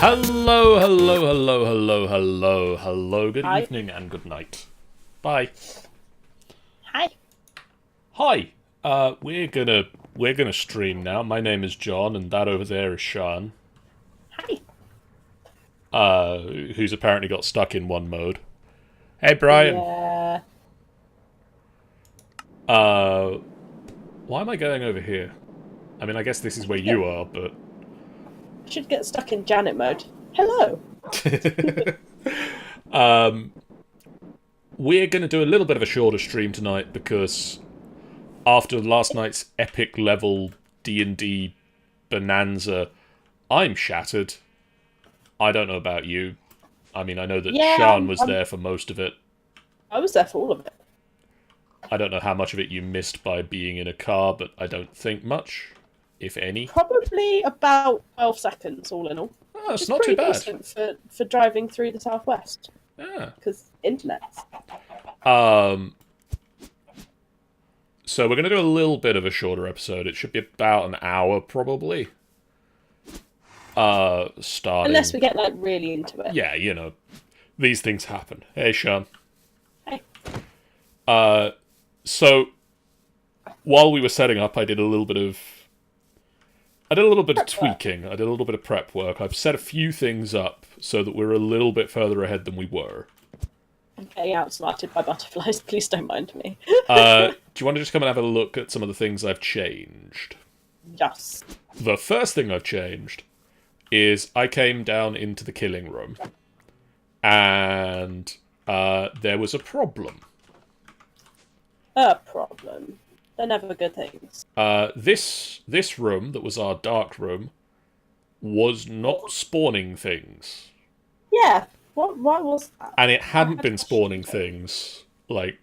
Hello, hello, hello, hello, hello, hello. Good Hi. evening and good night. Bye. Hi. Hi. We're gonna stream now. My name is John, and that over there is Sean. Hi. Who's apparently got stuck in one mode. Hey, Brian. Yeah. Uh, why am I going over here? I mean, I guess this is where you are, but Should get stuck in Janet mode. Hello. we're gonna do a little bit of a shorter stream tonight because after last night's epic level D&D bonanza, I'm shattered. I don't know about you. I mean, I know that Yeah, Sean was there for most of it. I was there for all of it. I don't know how much of it you missed by being in a car, but I don't think much, if any. Probably about 12 seconds, all in all. Oh, Which it's is not too pretty bad. decent for driving through the southwest. Yeah. Because internet. So we're going to do a little bit of a shorter episode. It should be about an hour, probably. Starting... Unless we get, like, really into it. Yeah, you know, these things happen. Hey, Sean. Hey. So, while we were setting up, I did a little bit of tweaking. I did a little bit of prep work. I've set a few things up so that we're a little bit further ahead than we were. I'm getting outsmarted by butterflies. Please don't mind me. Do you want to just come and have a look at some of the things I've changed? Yes. The first thing I've changed is I came down into the killing room, and there was a problem. A problem. They're never good things. This room, that was our dark room, was not spawning things. Yeah. Why was that? And it hadn't been spawning things, like,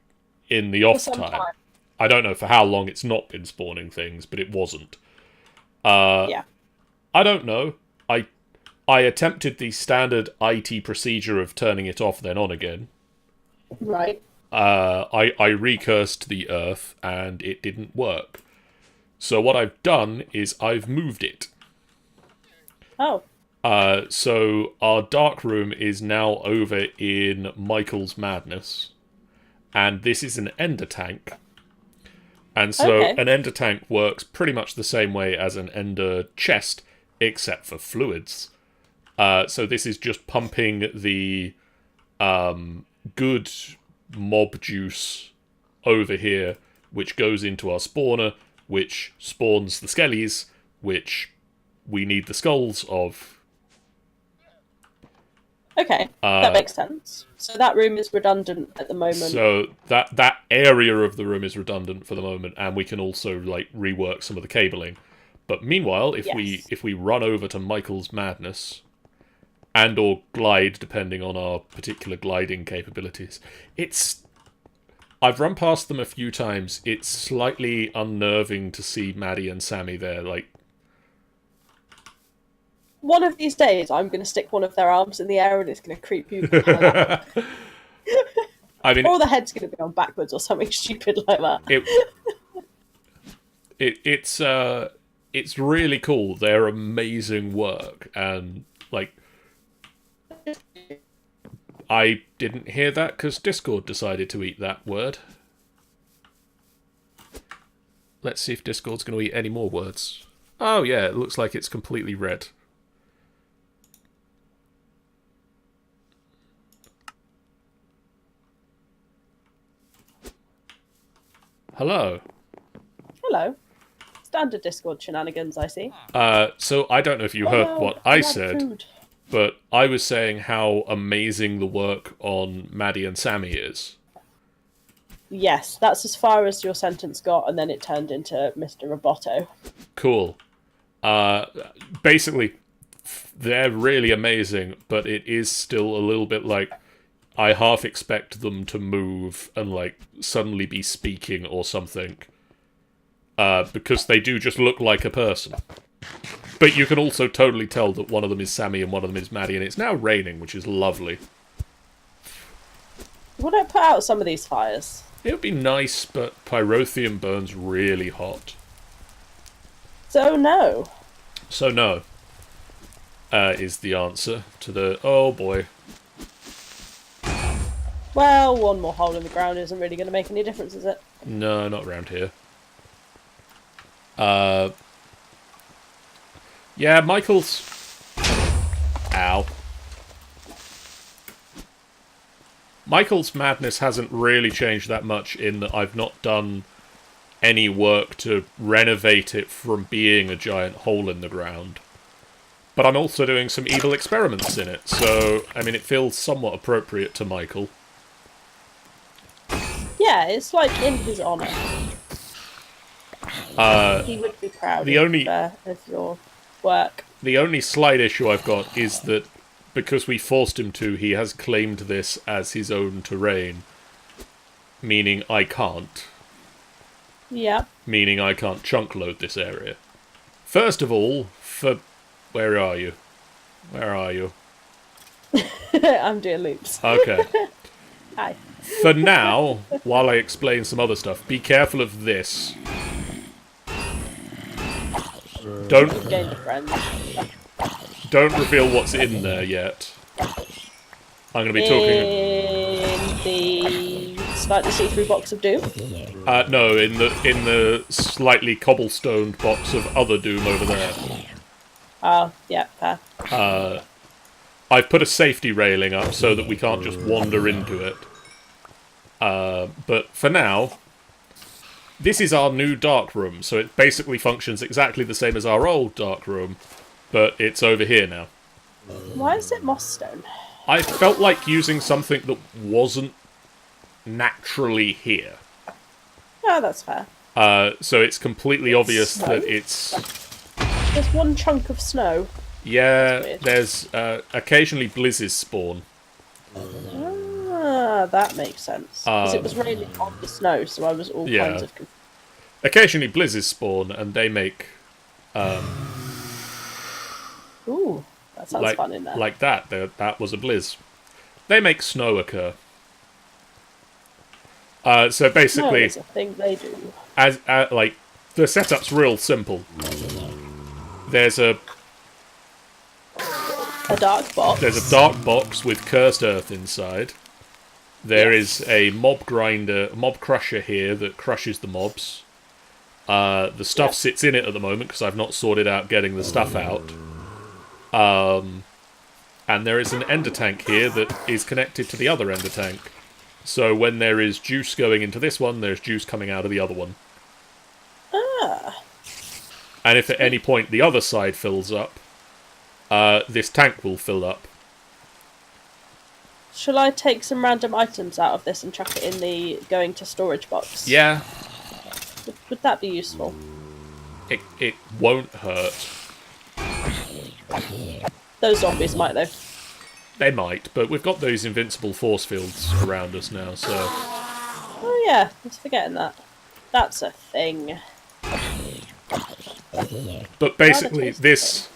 in the off some time. time. I don't know for how long it's not been spawning things, but it wasn't. Yeah. I don't know. I attempted the standard IT procedure of turning it off then on again. Right. I recursed the Earth, and it didn't work. So what I've done is I've moved it. Oh. So our dark room is now over in Michael's Madness, and this is an ender tank. And so Okay. an ender tank works pretty much the same way as an ender chest, except for fluids. So this is just pumping the good mob juice over here, which goes into our spawner, which spawns the skellies, which we need the skulls of. Okay, that makes sense. So that room is redundant at the moment. So that area of the room is redundant for the moment, and we can also like rework some of the cabling. But meanwhile, if we run over to Michael's Madness, and or glide, depending on our particular gliding capabilities, I've run past them a few times. It's slightly unnerving to see Maddie and Sammy there, like. One of these days, I'm going to stick one of their arms in the air and it's going to creep you the hell out. I mean, or the head's going to be on backwards or something stupid like that. It's really cool. They're amazing work, and like, I didn't hear that because Discord decided to eat that word. Let's see if Discord's going to eat any more words. Oh yeah, it looks like it's completely red. Hello. Hello. Standard Discord shenanigans, I see. So I don't know if you heard what I said, Food. but I was saying how amazing the work on Maddie and Sammy is. Yes, that's as far as your sentence got, and then it turned into Mr. Roboto. Cool. Basically, they're really amazing, but it is still a little bit like I half expect them to move and like suddenly be speaking or something. Because they do just look like a person. But you can also totally tell that one of them is Sammy and one of them is Maddie, and it's now raining, which is lovely. Would I put out some of these fires? It would be nice, but Pyrotheum burns really hot. So no. So no. is the answer to the... Oh, boy. Well, one more hole in the ground isn't really going to make any difference, is it? No, not around here. Yeah, Michael's... Ow. Michael's madness hasn't really changed that much in that I've not done any work to renovate it from being a giant hole in the ground. But I'm also doing some evil experiments in it, so, I mean, it feels somewhat appropriate to Michael. Yeah, it's like in his honour. He would be proud of your work. The only slight issue I've got is that because we forced him to, he has claimed this as his own terrain. Meaning I can't. Yeah. Meaning I can't chunk load this area. First of all, where are you? Where are you? I'm doing loops. Okay. Hi. For now, while I explain some other stuff, be careful of this. Don't reveal what's in there yet. I'm going to be talking... In the slightly see-through box of Doom? No, in the slightly cobblestoned box of other Doom over there. Oh, yeah, fair. I've put a safety railing up so that we can't just wander into it. But for now, this is our new dark room, so it basically functions exactly the same as our old dark room, but it's over here now. Why is it moss stone? I felt like using something that wasn't naturally here. Oh, that's fair. So it's completely obvious that it's... There's one chunk of snow. Yeah, there's occasionally blizzes spawn. Ah, that makes sense. Because it was raining on the snow, so I was all kinds of confused. Occasionally blizzes spawn, and they make... Ooh, that sounds fun in there. Like that. That was a blizz. They make snow occur. So basically... It's a thing they do. The setup's real simple. There's a dark box. There's a dark box with cursed earth inside. There is a mob crusher here that crushes the mobs. The stuff sits in it at the moment because I've not sorted out getting the stuff out. And there is an ender tank here that is connected to the other ender tank. So when there is juice going into this one, there's juice coming out of the other one. Ah. And if at any point the other side fills up, this tank will fill up. Shall I take some random items out of this and chuck it in the going to storage box? Yeah. Would that be useful? It won't hurt. Those zombies might, though. They might, but we've got those invincible force fields around us now, so... Oh yeah, I was forgetting that. That's a thing. But basically, this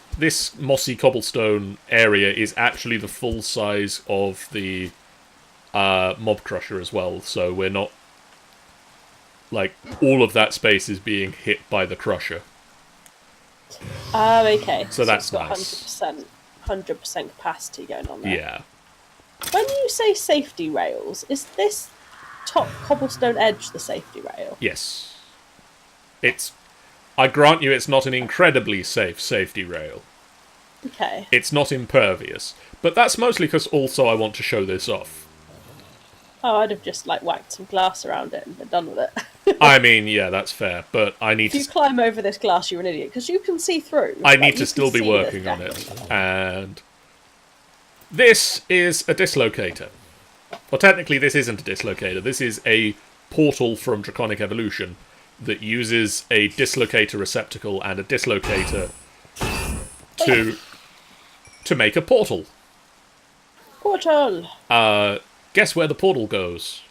mossy cobblestone area is actually the full size of the mob crusher as well, so we're not... Like, all of that space is being hit by the crusher. Oh, okay. So that's it's got nice. 100% capacity going on there. Yeah. When you say safety rails, is this top cobblestone edge the safety rail? Yes. I grant you it's not an incredibly safe safety rail. Okay. It's not impervious. But that's mostly because also I want to show this off. Oh, I'd have just, whacked some glass around it and been done with it. I mean, yeah, that's fair, but I need to... If you climb over this glass, you're an idiot, because you can see through. I need to still be working on it. And this is a dislocator. Well, technically this isn't a dislocator. This is a portal from Draconic Evolution that uses a dislocator receptacle and a dislocator to make a portal. Portal! Guess where the portal goes?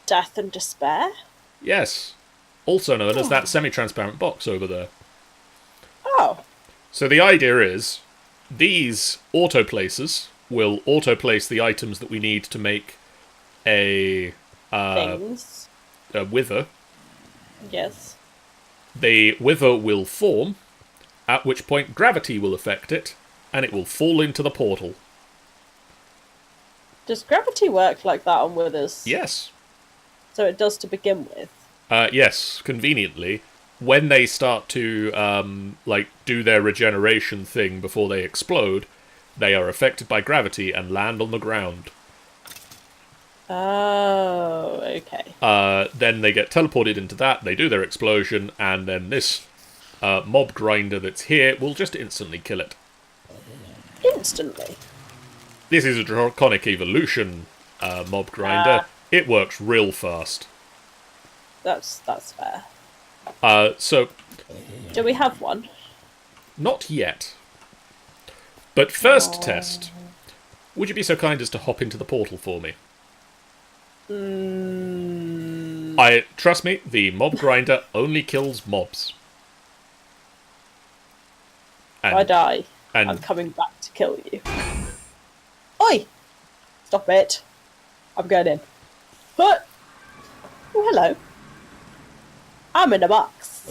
Death and despair? Yes. Also known as that semi-transparent box over there. Oh. So the idea is, these auto-placers will auto-place the items that we need to make a wither. Yes. The wither will form, at which point gravity will affect it, and it will fall into the portal. Does gravity work like that on withers? Yes. So it does to begin with? Yes, conveniently. When they start to, do their regeneration thing before they explode, they are affected by gravity and land on the ground. Oh, okay. Then they get teleported into that, they do their explosion, and then this mob grinder that's here will just instantly kill it. Instantly? This is a Draconic Evolution mob grinder. It works real fast. That's fair. So... Do we have one? Not yet. But first test. Would you be so kind as to hop into the portal for me? Trust me, the mob grinder only kills mobs. If I die, I'm coming back to kill you. Oi! Stop it. I'm going in. But... Oh, hello. I'm in a box.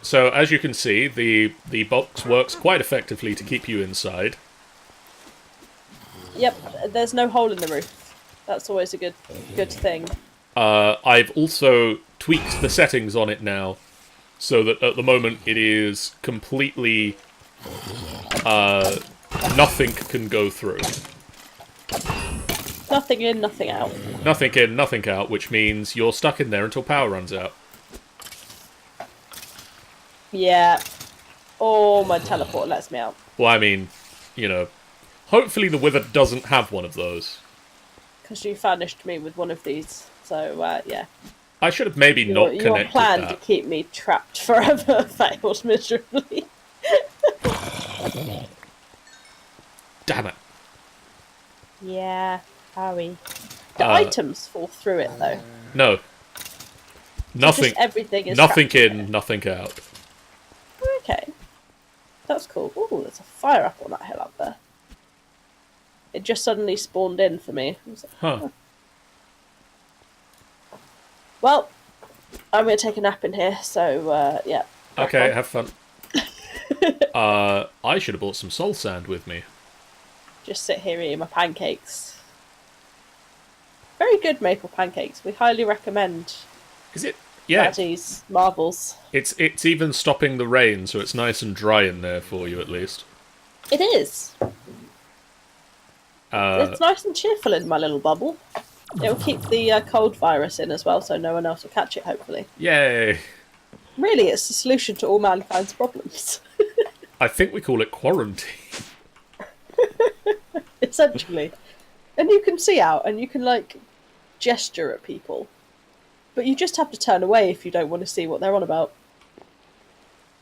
So, as you can see, the box works quite effectively to keep you inside. Yep, there's no hole in the roof. That's always a good thing. I've also tweaked the settings on it now, so that at the moment it is completely... nothing can go through. Nothing in, nothing out. Nothing in, nothing out, which means you're stuck in there until power runs out. Yeah. Oh, my teleport lets me out. Well, I mean, hopefully the Wither doesn't have one of those. Because you vanished me with one of these, so, yeah. I should have maybe not connected that. Your plan to keep me trapped forever failed miserably. Damn it. Yeah, sorry. The items fall through it, though. No. Nothing. Just everything is nothing in, nothing out. Okay. That's cool. Ooh, there's a fire up on that hill up there. It just suddenly spawned in for me. I was like, Huh. oh. Well, I'm going to take a nap in here, so, yeah. Okay, have fun. I should have brought some soul sand with me. Just sit here eating my pancakes. Very good maple pancakes. We highly recommend. Is it? Yeah. Daddy's Marvels. It's even stopping the rain, so it's nice and dry in there for you, at least. It is. It's nice and cheerful in my little bubble. It'll keep the cold virus in as well, so no one else will catch it, hopefully. Yay! Really, it's the solution to all mankind's problems. I think we call it quarantine. Essentially. And you can see out, and you can, gesture at people. But you just have to turn away if you don't want to see what they're on about.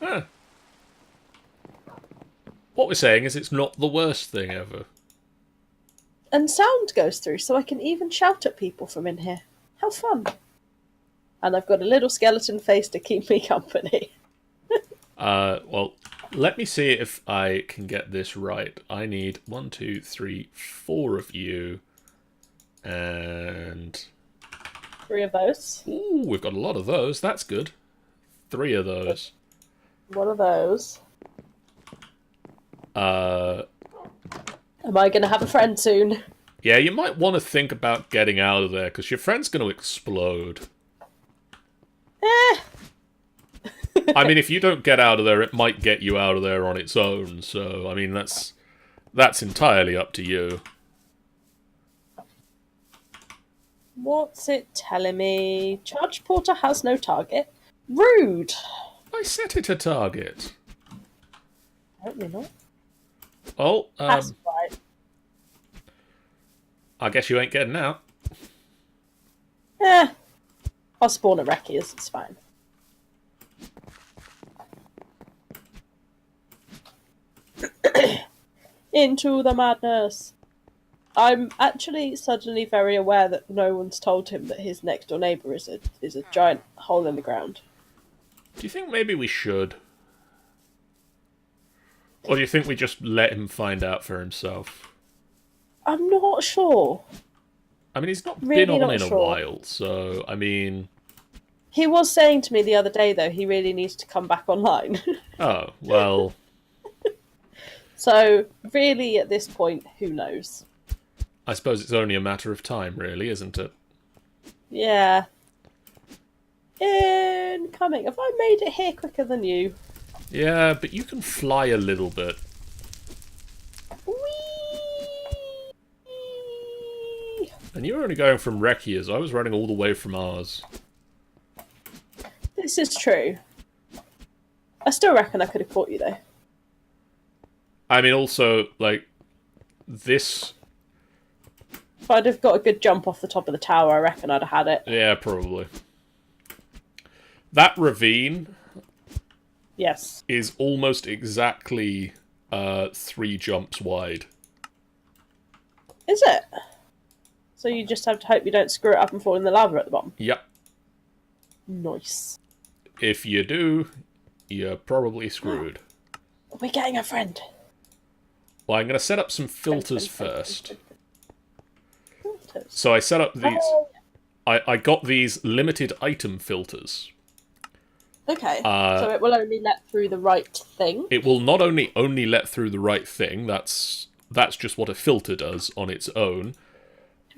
Huh. What we're saying is it's not the worst thing ever. And sound goes through, so I can even shout at people from in here. How fun. And I've got a little skeleton face to keep me company. Well, let me see if I can get this right. I need 1, 2, 3, 4 of you. And... 3 of those. Ooh, we've got a lot of those. That's good. 3 of those. 1 of those. Am I going to have a friend soon? Yeah, you might want to think about getting out of there, because your friend's going to explode. I mean, if you don't get out of there, it might get you out of there on its own, so, I mean, that's entirely up to you. What's it telling me? Charge porter has no target. Rude! I set it a target. Apparently not. Oh, That's right. I guess you ain't getting out. I'll spawn at Reckies, it's fine. Into the madness! I'm actually suddenly very aware that no one's told him that his next door neighbour is a giant hole in the ground. Do you think maybe we should? Or do you think we just let him find out for himself? I'm not sure. I mean, he's not Really been on not in sure. a while, so, I mean... He was saying to me the other day, though, he really needs to come back online. Oh, well... So, really, at this point, who knows? I suppose it's only a matter of time, really, isn't it? Yeah. Incoming. Have I made it here quicker than you? Yeah, but you can fly a little bit. Whee! And you're only going from Rekia's. I was running all the way from ours. This is true. I still reckon I could have caught you, though. I mean, also, like, this... If I'd have got a good jump off the top of the tower, I reckon I'd have had it. Yeah, probably. That ravine... Yes. ...is almost exactly 3 jumps wide. Is it? So you just have to hope you don't screw it up and fall in the lava at the bottom? Yep. Nice. If you do, you're probably screwed. We're getting a friend. Well, I'm going to set up some filters first. Filters. So I set up these... I got these limited item filters. Okay, so it will only let through the right thing? It will not only let through the right thing, that's just what a filter does on its own.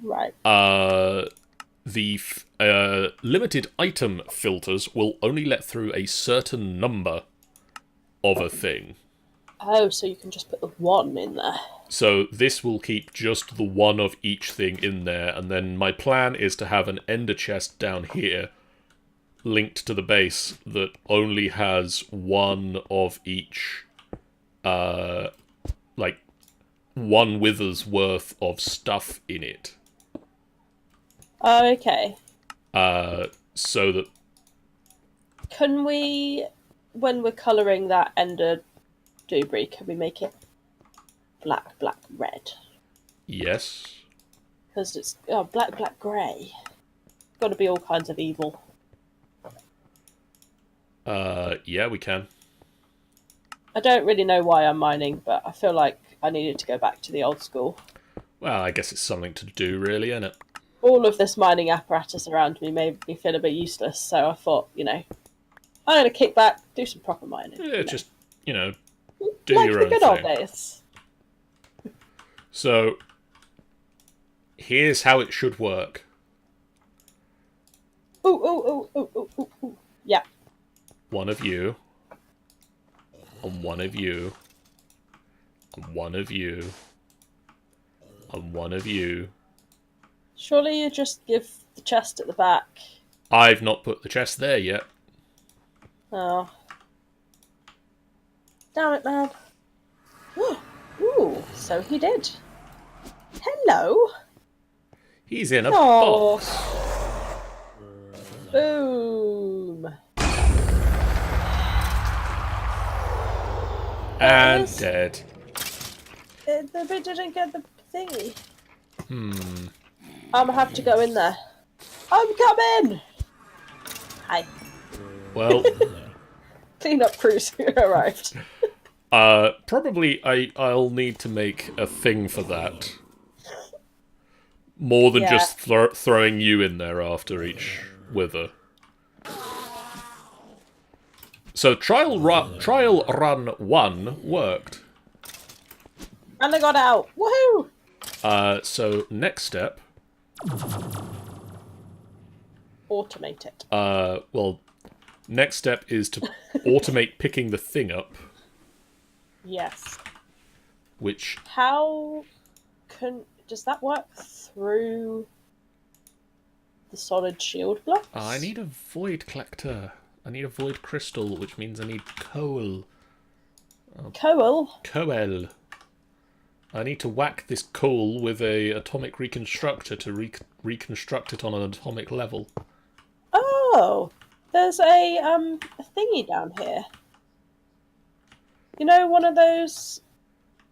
Right. The limited item filters will only let through a certain number of a thing. Oh, so you can just put the 1 in there. So this will keep just the 1 of each thing in there, and then my plan is to have an ender chest down here linked to the base that only has 1 of each, like, 1 wither's worth of stuff in it. Oh, okay. So that... Can we, when we're colouring that ender debris, can we make it black, red? Yes. Because it's black, grey. Got to be all kinds of evil. Yeah, we can. I don't really know why I'm mining, but I feel like I needed to go back to the old school. Well, I guess it's something to do, really, isn't it? All of this mining apparatus around me made me feel a bit useless, so I thought, I'm going to kick back, do some proper mining. Yeah, just, do your own thing. Like the good old days. So, here's how it should work. Ooh. Yeah. 1 of you, and 1 of you, and 1 of you, and 1 of you. Surely you just give the chest at the back. I've not put the chest there yet. Oh. Damn it, man. Ooh, so he did. Hello. He's in a box. Boom. And dead. The bit didn't get the thingy. I'm gonna have to go in there. I'm coming! Hi. Well... Clean-up crews arrived. Probably I'll need to make a thing for that. More than just throwing you in there after each wither. So trial run 1 worked. And I got out. Woohoo! So next step. Automate it. Well, next step is to automate picking the thing up. Yes. Which... How does that work through the solid shield blocks? I need a void collector. I need a void crystal, which means I need coal. Coal? Coal. I need to whack this coal with a atomic reconstructor to reconstruct it on an atomic level. Oh, there's a thingy down here. You know, one of those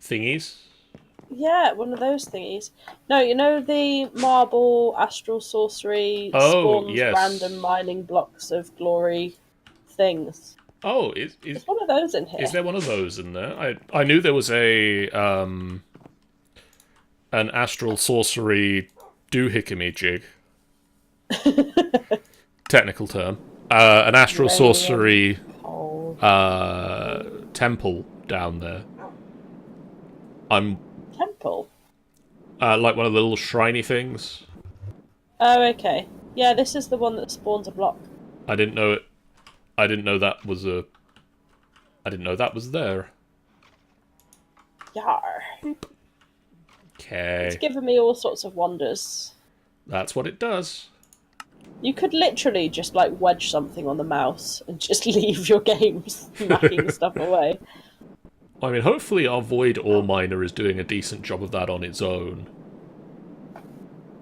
thingies? Yeah, one of those thingies. No, you know the marble astral sorcery spawns random mining blocks of glory things. Oh, there's one of those in here. Is there one of those in there? I knew there was a an astral sorcery doohickey jig. Technical term. An astral sorcery Oh. temple down there. Temple? Like one of the little shriny things. Oh, okay. Yeah, this is the one that spawns a block. I didn't know it. I didn't know that was a... I didn't know that was there. Yar. Okay. It's given me all sorts of wonders. That's what it does. You could literally just, like, wedge something on the mouse and just leave your game smacking stuff away. I mean, hopefully our Void Ore Miner is doing a decent job of that on its own.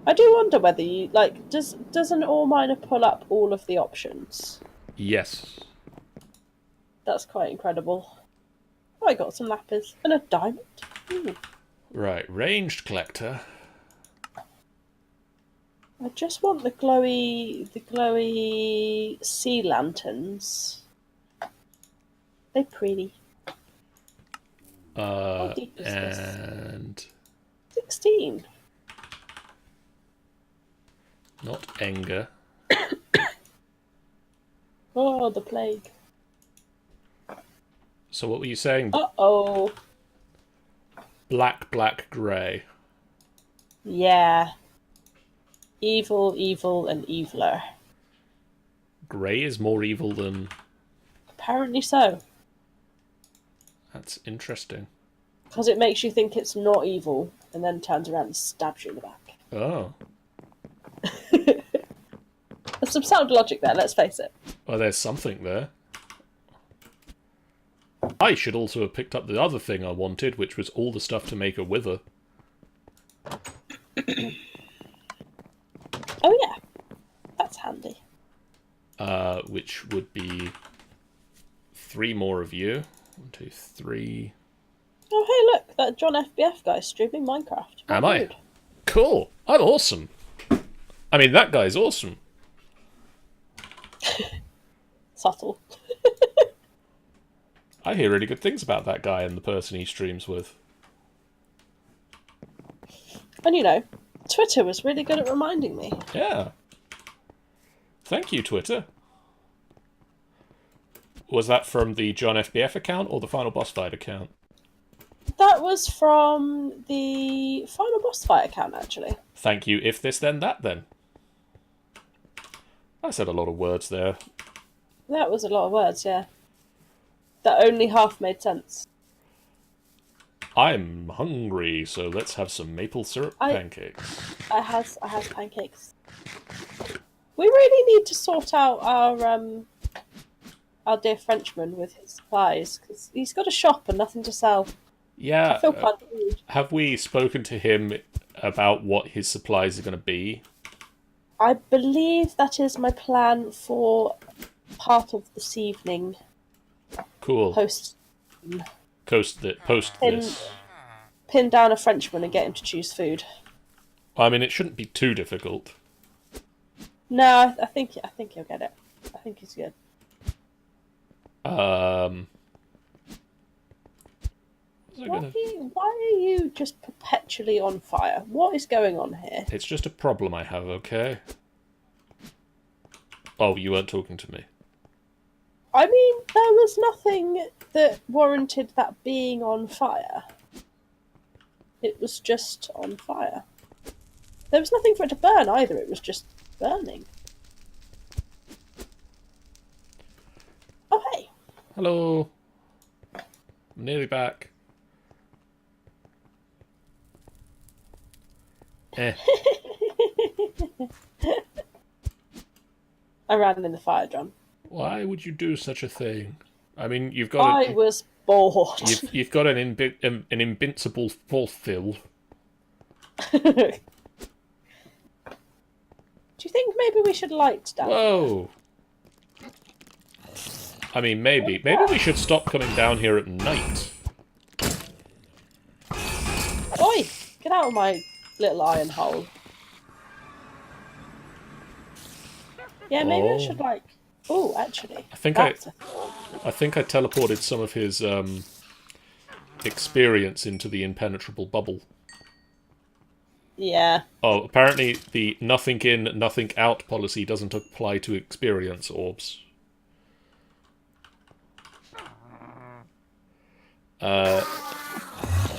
I do wonder whether you, like, does an ore miner pull up all of the options? Yes. That's quite incredible. Oh, I got some lapis and a diamond. Ooh. Right, ranged collector. I just want the glowy sea lanterns. They're pretty. How deep is And this? 16. not Enger. Oh, the plague. So what were you saying? Uh-oh. Black, grey. Yeah. Evil, and eviler. Grey is more evil than... Apparently so. That's interesting. Because it makes you think it's not evil, and then turns around and stabs you in the back. Oh. There's some sound logic there, let's face it. Well, there's something there. I should also have picked up the other thing I wanted, which was all the stuff to make a wither. Oh yeah. That's handy. Which would be 3 more of you. 1, 2, 3. Oh hey look, that John FBF guy's streaming Minecraft. Am I? Cool. I'm awesome. I mean, that guy's awesome. Subtle. I hear really good things about that guy and the person he streams with. And you know, Twitter was really good at reminding me. Yeah. Thank you, Twitter. Was that from the John FBF account or the Final Boss Fight account? That was from the Final Boss Fight account, actually. Thank you, if this then that then. I said a lot of words there. That was a lot of words, yeah. That only half made sense. I'm hungry, so let's have some maple syrup pancakes. I have pancakes. We really need to sort out our dear Frenchman with his supplies, because he's got a shop and nothing to sell. Yeah. I feel quite rude. Have we spoken to him about what his supplies are going to be? I believe that is my plan for part of this evening. Cool. Post this. Pin down a Frenchman and get him to choose food. I mean, it shouldn't be too difficult. No, I think he'll get it. I think he's good. Why are you just perpetually on fire? What is going on here? It's just a problem I have, okay? Oh, you weren't talking to me. I mean, there was nothing that warranted that being on fire. It was just on fire. There was nothing for it to burn either, it was just burning. Oh, hey. Hello. I'm nearly back. I ran in the fire, John. Why would you do such a thing? I mean, you've got... I was bored. You've got an invincible fulfill. Do you think maybe we should light down? Whoa! I mean, maybe. Maybe we should stop coming down here at night. Oi! Get out of my little iron hole. Yeah, maybe I should, like... Oh, actually. I think I teleported some of his experience into the impenetrable bubble. Yeah. Oh, apparently the nothing in, nothing out policy doesn't apply to experience orbs.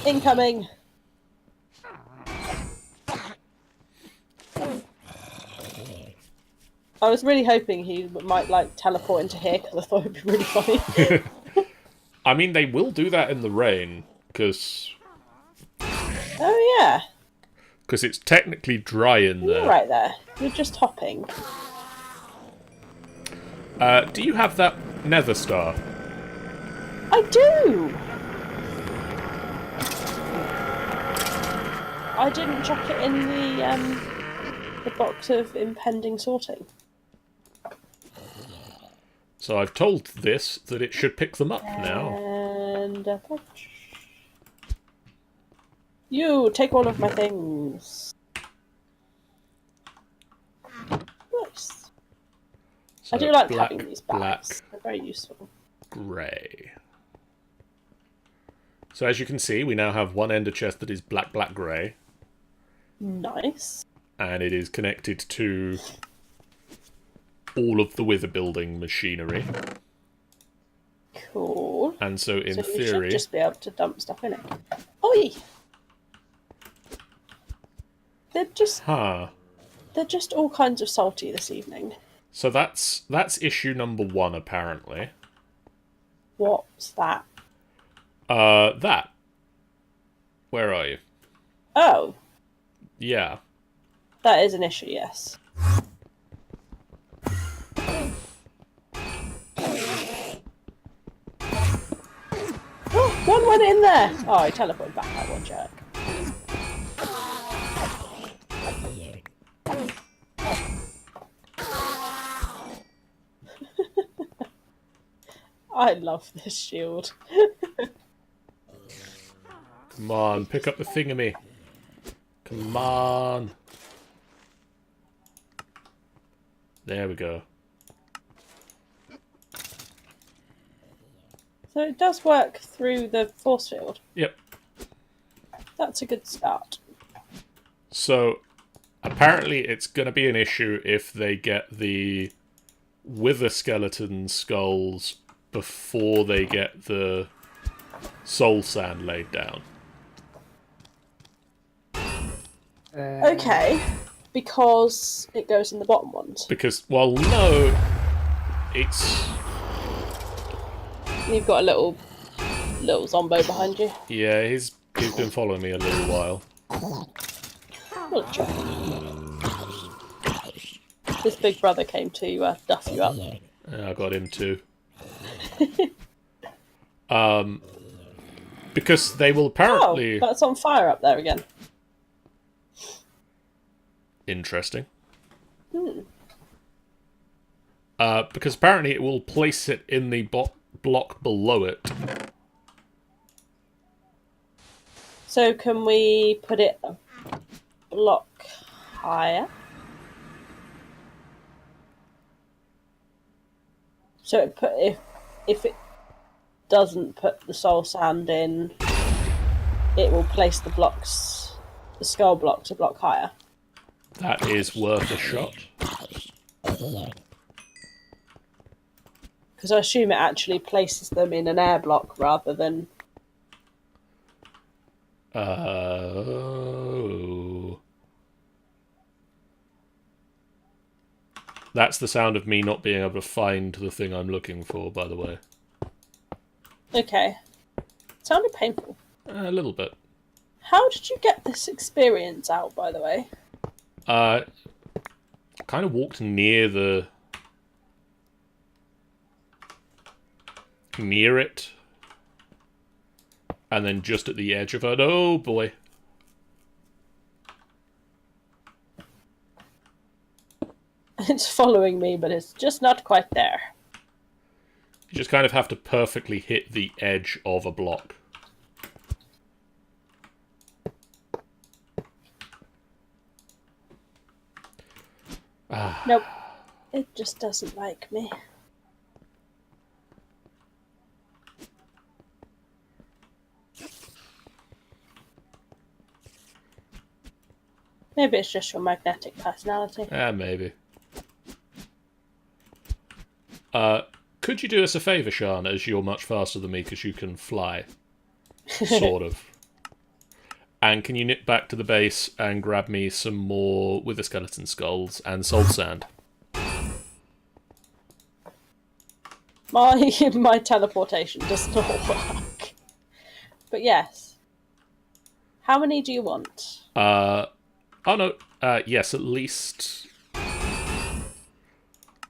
Incoming! I was really hoping he might, like, teleport into here, because I thought it'd be really funny. I mean, they will do that in the rain, because... Oh, yeah. Because it's technically dry in there. You're right there. You're just hopping. Do you have that nether star? I do! I didn't chuck it in the box of impending sorting. So I've told this that it should pick them up now. And you take all of my things. Nice. So I do like having these bags. They're very useful. Grey. So as you can see, we now have one ender chest that is black, black, grey. Nice. And it is connected to all of the wither building machinery. Cool. And so in theory... you should just be able to dump stuff in it. Oi! They're just... Huh. They're just all kinds of salty this evening. So that's issue number 1, apparently. What's that? That. Where are you? Oh. Yeah. That is an issue, yes. Oh, one went in there! Oh, I teleported back, that one jerk. I love this shield. Come on, pick up the thingamy. Come on. There we go. So it does work through the force field. Yep. That's a good start. So, apparently it's going to be an issue if they get the wither skeleton skulls before they get the soul sand laid down. Okay, because it goes in the bottom ones. Because, well, no, it's... You've got a little zombo behind you. Yeah, he's been following me a little while. This big brother came to duff you up. I got him too. Because they will apparently... Oh, that's on fire up there again. Interesting. Because apparently it will place it in the block below it. So can we put it a block higher? So if it doesn't put the soul sand in, it will place the skull blocks a block higher. That is worth a shot. Because I assume it actually places them in an air block rather than... Oh. That's the sound of me not being able to find the thing I'm looking for, by the way. Okay. It sounded painful. A little bit. How did you get this experience out, by the way? Kind of walked near it. And then just at the edge of it. Oh, boy. It's following me, but it's just not quite there. You just kind of have to perfectly hit the edge of a block. Nope. It just doesn't like me. Maybe it's just your magnetic personality. Maybe. Could you do us a favour, Shan, as you're much faster than me because you can fly? Sort of. And can you nip back to the base and grab me some more Wither Skeleton Skulls and Soul Sand? My teleportation does not work. But yes. How many do you want? Oh no. Yes, at least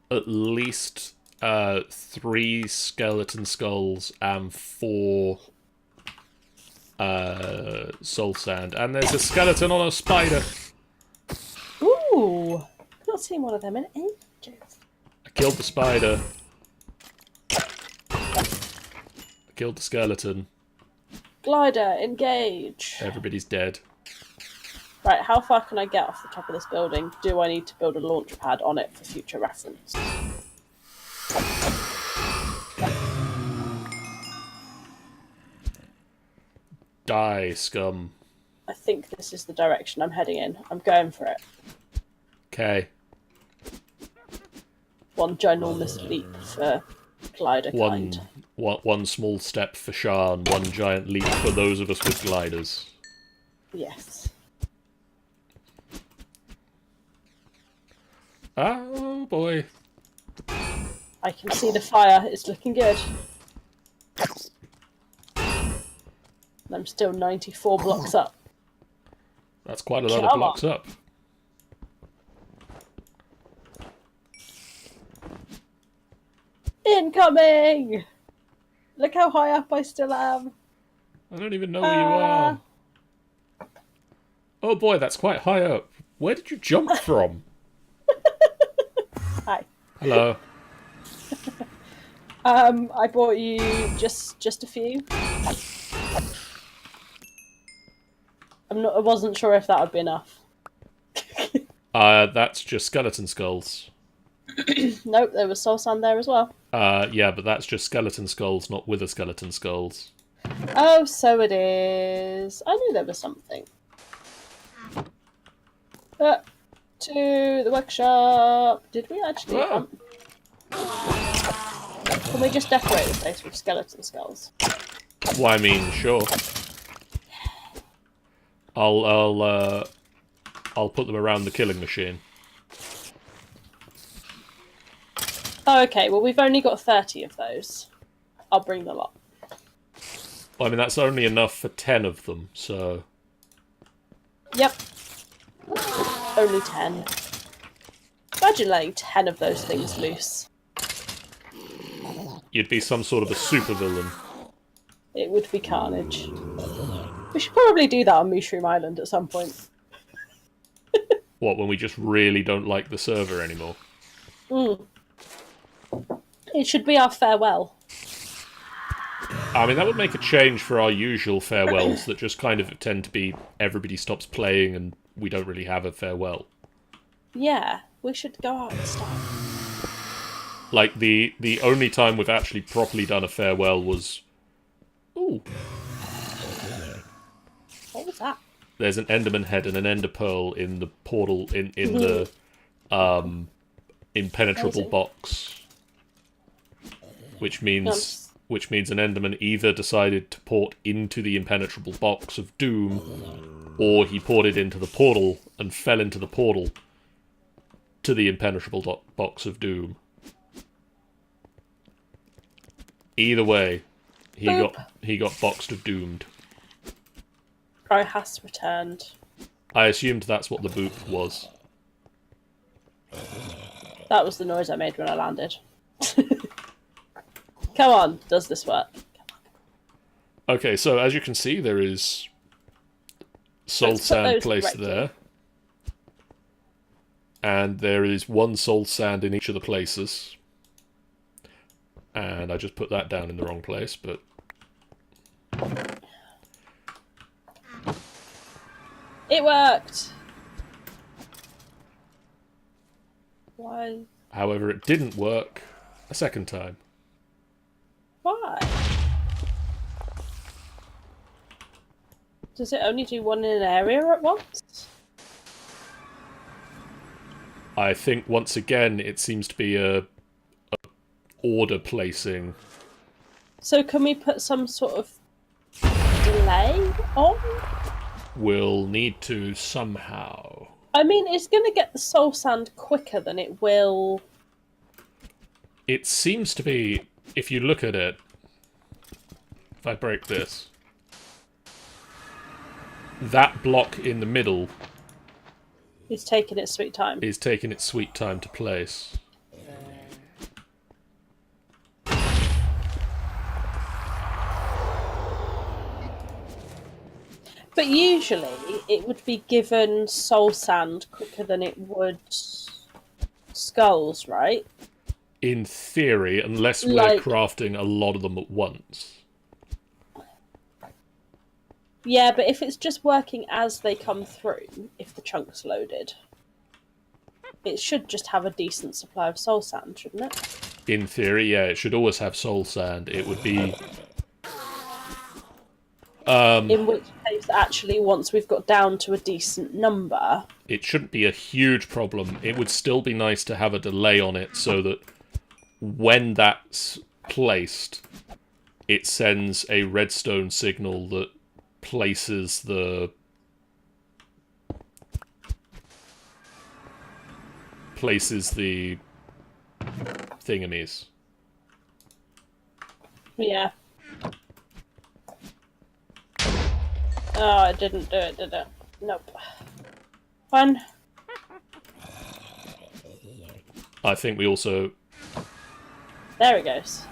3 skeleton skulls and 4 soul sand. And there's a skeleton on a spider. Ooh! I've not seen one of them in ages. I killed the spider. I killed the skeleton. Glider, engage. Everybody's dead. Right, how far can I get off the top of this building? Do I need to build a launch pad on it for future reference? Die, scum. I think this is the direction I'm heading in. I'm going for it. Okay. One ginormous leap for glider kind. One small step for Shan, one giant leap for those of us with gliders. Yes. Oh boy. I can see the fire. It's looking good. And I'm still 94 blocks up. That's quite a lot of blocks up. Incoming! Look how high up I still am. I don't even know where you are. Oh boy, that's quite high up. Where did you jump from? Hi. Hello. I bought you just a few. I wasn't sure if that would be enough. That's just skeleton skulls. Nope, there was soul sand there as well. Yeah, but that's just skeleton skulls, not wither skeleton skulls. Oh, so it is. I knew there was something. To the workshop. Did we actually? Can we just decorate the place with skeleton skulls? Well, I mean, sure. I'll put them around the killing machine. Oh, okay. Well, we've only got 30 of those. I'll bring the lot. Well, I mean, that's only enough for 10 of them, so... Yep. Only 10. Imagine letting 10 of those things loose. You'd be some sort of a supervillain. It would be carnage. We should probably do that on Mushroom Island at some point. What, when we just really don't like the server anymore? It should be our farewell. I mean, that would make a change for our usual farewells that just kind of tend to be everybody stops playing and we don't really have a farewell. Yeah, we should go out and stuff. Like, the only time we've actually properly done a farewell was... Ooh. What was that? There's an Enderman head and an Ender Pearl in the portal, in the impenetrable box. Which means an Enderman either decided to port into the impenetrable box of doom, or he ported into the portal and fell into the portal to the impenetrable box of doom. Either way, he got boxed of doomed. Pro has returned. I assumed that's what the boop was. That was the noise I made when I landed. Come on, does this work? Okay, so as you can see, there is soul sand placed there. And there is one soul sand in each of the places. And I just put that down in the wrong place, but... It worked! Why? However, it didn't work a second time. Why? Does it only do one in an area at once? I think, once again, it seems to be a order placing. So can we put some sort of delay on? We'll need to somehow. I mean, it's going to get the soul sand quicker than it will... It seems to be, if you look at it, if I break this, that block in the middle is taking its sweet time. Is taking its sweet time to place. But usually it would be given soul sand quicker than it would skulls, right? In theory, unless we're crafting a lot of them at once. Yeah, but if it's just working as they come through, if the chunk's loaded, it should just have a decent supply of soul sand, shouldn't it? In theory, yeah, it should always have soul sand. It would be... in which case, actually, once we've got down to a decent number... It shouldn't be a huge problem. It would still be nice to have a delay on it so that when that's placed, it sends a redstone signal that places the... thingamies. Yeah. Oh, I didn't do it, did it? Nope. Fun. I think we also... There it goes.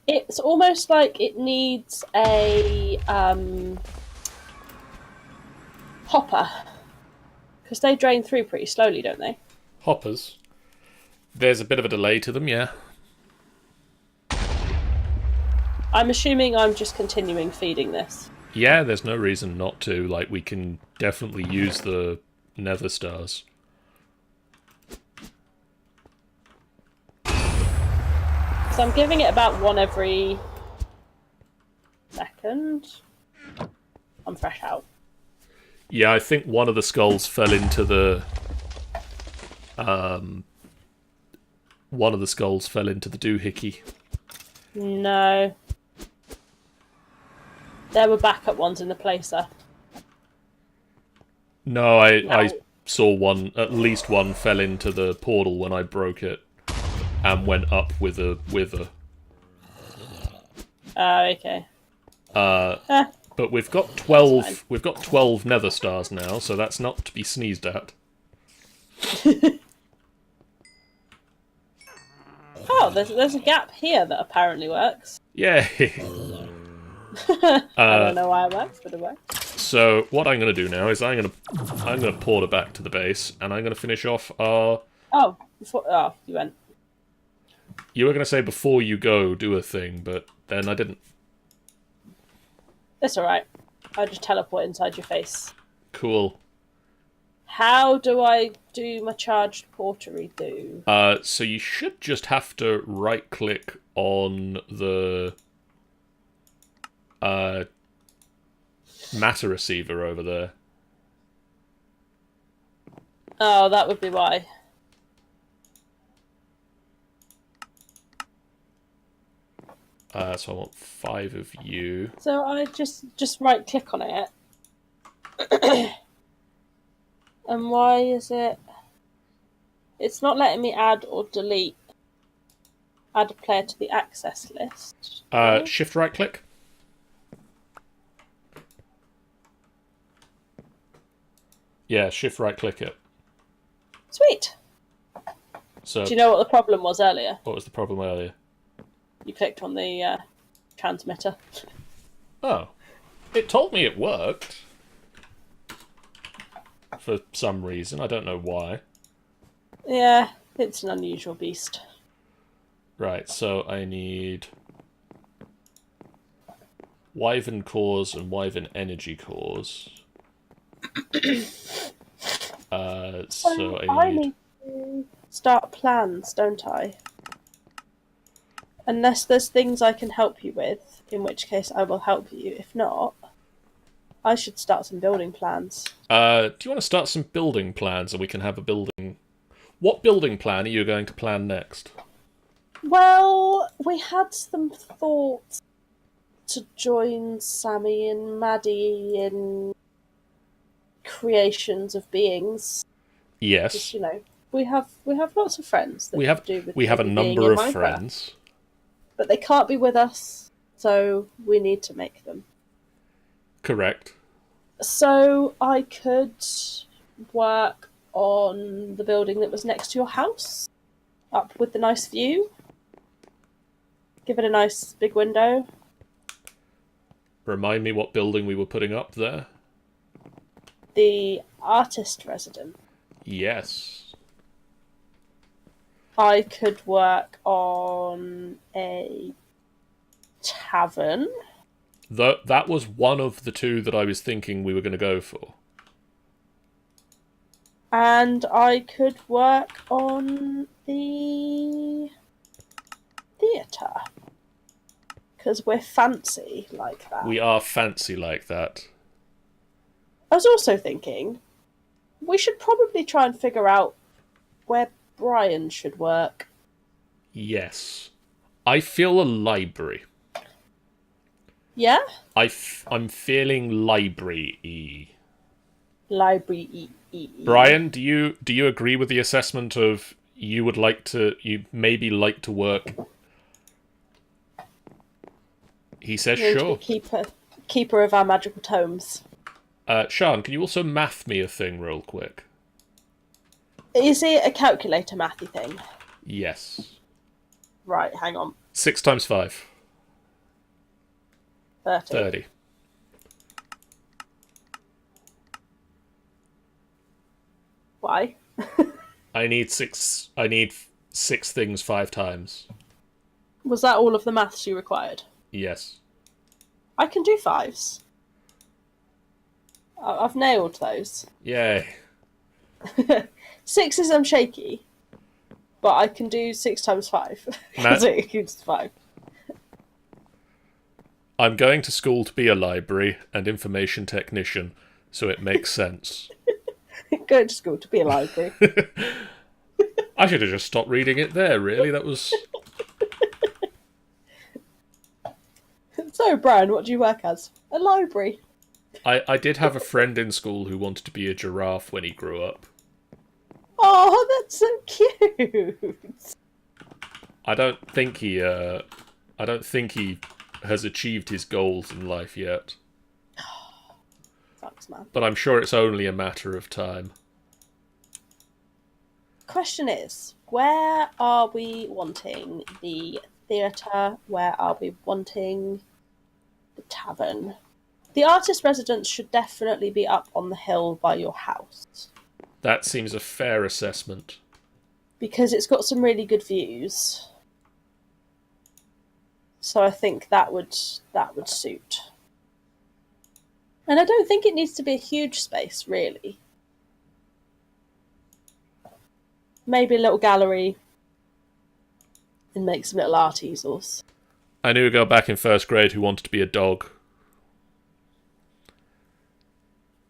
It's almost like it needs a hopper. Because they drain through pretty slowly, don't they? Hoppers? There's a bit of a delay to them, yeah. I'm assuming I'm just continuing feeding this. Yeah, there's no reason not to. Like, we can definitely use the nether stars. So I'm giving it about one every second. I'm fresh out. Yeah, I think one of the skulls fell into the... one of the skulls fell into the doohickey. No. There were backup ones in the placer. No, I saw one, at least one fell into the portal when I broke it and went up with a wither. Okay. But we've got 12 nether stars now, so that's not to be sneezed at. Oh, there's a gap here that apparently works. Yay! I don't know why it works, but it works. So what I'm going to do now is I'm going to porter back to the base, and I'm going to finish off our... Oh, you went. You were going to say before you go, do a thing, but then I didn't. It's alright. I just teleport inside your face. Cool. How do I do my charged portery do? So you should just have to right-click on the... matter receiver over there. Oh, that would be why. So I want 5 of you. So I just right click on it. And why is it... It's not letting me add or delete. Add a player to the access list. Shift right click. Yeah, shift right click it. Sweet. So, do you know what the problem was earlier? What was the problem earlier? You clicked on the transmitter. Oh. It told me it worked. For some reason. I don't know why. Yeah, it's an unusual beast. Right, so I need... Wyvern cores and Wyvern energy cores. So I need to start plans, don't I? Unless there's things I can help you with, in which case I will help you. If not, I should start some building plans. Do you want to start some building plans and we can have a building... What building plan are you going to plan next? Well, we had some thoughts to join Sammy and Maddie in creations of beings. Yes. Just, we have lots of friends. We have a number of friends. But they can't be with us, so we need to make them. Correct. So I could work on the building that was next to your house, up with the nice view. Give it a nice big window. Remind me what building we were putting up there? The artist resident. Yes. I could work on a tavern. That was one of the two that I was thinking we were going to go for. And I could work on the theatre. Because we're fancy like that. We are fancy like that. I was also thinking, we should probably try and figure out where Brian should work. Yes. I feel a library. Yeah? I'm feeling library-y. Library-y. Brian, do you agree with the assessment of you maybe like to work? He says sure. Keeper of our magical tomes. Sean, can you also math me a thing real quick? Is it a calculator mathy thing? Yes. Right, hang on. 6 times 5. 30. Why? I need six things 5 times. Was that all of the maths you required? Yes. I can do 5s. I've nailed those. Yay. 6s I'm shaky, but I can do 6 times 5. Because it equals 5. I'm going to school to be a library and information technician, so it makes sense. Going to school to be a library. I should have just stopped reading it there, really. That was... So, Brian, what do you work as? A library. I did have a friend in school who wanted to be a giraffe when he grew up. Oh, that's so cute. I don't think he has achieved his goals in life yet. Sucks, man. But I'm sure it's only a matter of time. Question is, where are we wanting the theatre? Where are we wanting the tavern? The artist residence should definitely be up on the hill by your house. That seems a fair assessment. Because it's got some really good views. So I think that would suit. And I don't think it needs to be a huge space, really. Maybe a little gallery and make some little art easels. I knew a girl back in 1st grade who wanted to be a dog.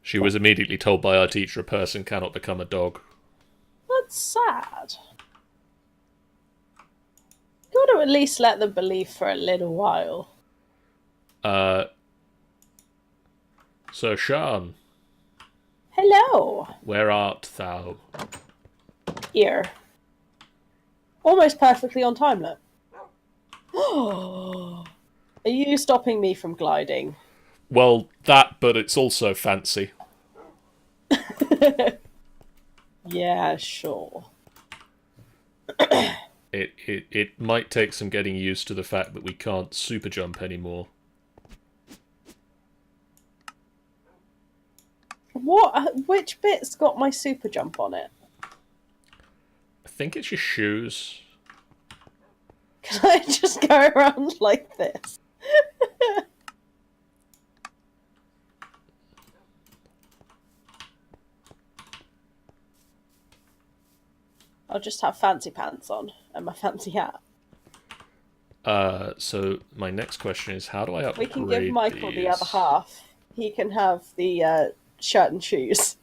She was immediately told by our teacher a person cannot become a dog. That's sad. You ought to at least let them believe for a little while. So, Sean. Hello. Where art thou? Here. Almost perfectly on time, look. Are you stopping me from gliding? Well, that, but it's also fancy. Yeah, sure. It might take some getting used to the fact that we can't super jump anymore. What? Which bit's got my super jump on it? I think it's your shoes. Can I just go around like this? I'll just have fancy pants on and my fancy hat. So my next question is, how do I upgrade We can give Michael these? the other half. he can have the shirt and shoes.